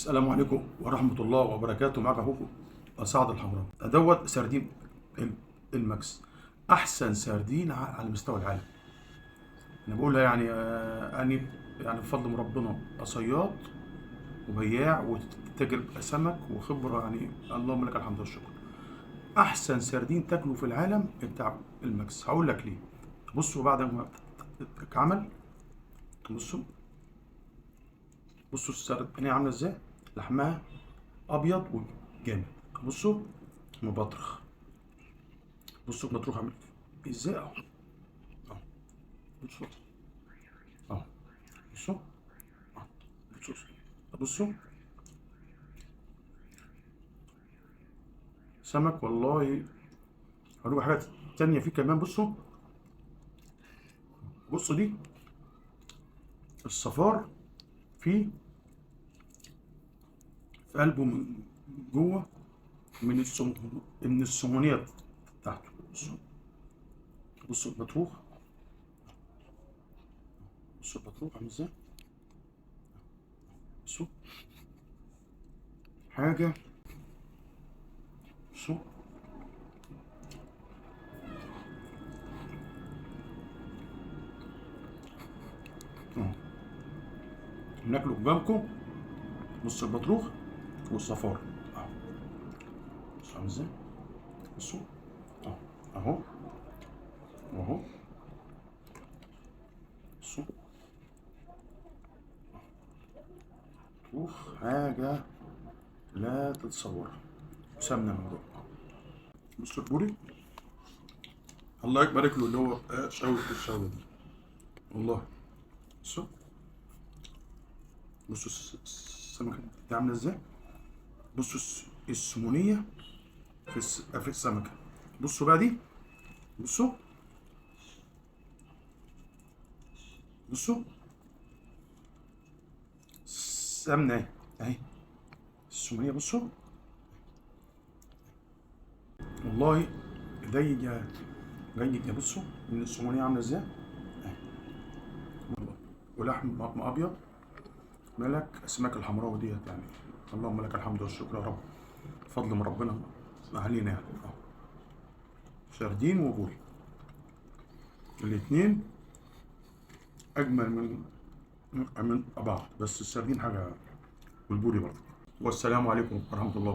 السلام عليكم ورحمة الله وبركاته. معك أخوكم سعد الحمراء. دوت سردين الماكس، أحسن سردين على مستوى العالم. أنا بقولها يعني بفضل من ربنا، صياد وبياع وتاجر سمك وخبرة، يعني اللهم لك الحمد والشكر. أحسن سردين تاكله في العالم بتاع الماكس. هقول لك ليه. بصوا بعد ما اتعمل، بصوا السردينية عاملة ازاي، لحمها ابيض وجامد. بصوا مبطرخ، بصوا المطروح عامل ازاي اهو. اهو بصوا، اهو بصوا، اهو بصوا، بصوا سمك والله. هقول حاجات تانية فيه كمان. بصوا، بصوا دي الصفار فيه في قلبه من جوه، من السمونية بتاعته. بصوا، بصوا البطروخ، بصوا البطروخ عامل ازاي. بصوا حاجة، بصوا اهو بناكله قدامكم. بصوا البطروخ والصفار اهو، بصوا عامل ازاي. بصوا اهو، اهو اهو، بصوا طوخ حاجة لا تتصور، وسمنة من جوه. بصوا البوري، الله يبارك له، اللي هو شاوي الشاوي دي والله. بصوا، بصوا السمكة دي عاملة ازاي. بصوا السمونية في السمكة. بصوا بقى دي، بصوا، بصوا السمنة اهي، اهي السمونية. بصوا والله ايديا جاية. بصوا من السمونية عاملة ازاي اهي والله. ولحم ابيض، ملك اسماك الحمراء ديت يعني. اللهم لك الحمد والشكر يا رب، فضل من ربنا علينا يعني. سردين وبوري الاثنين اجمل من بعض، بس السردين حاجه والبوري برضه. والسلام عليكم ورحمه الله.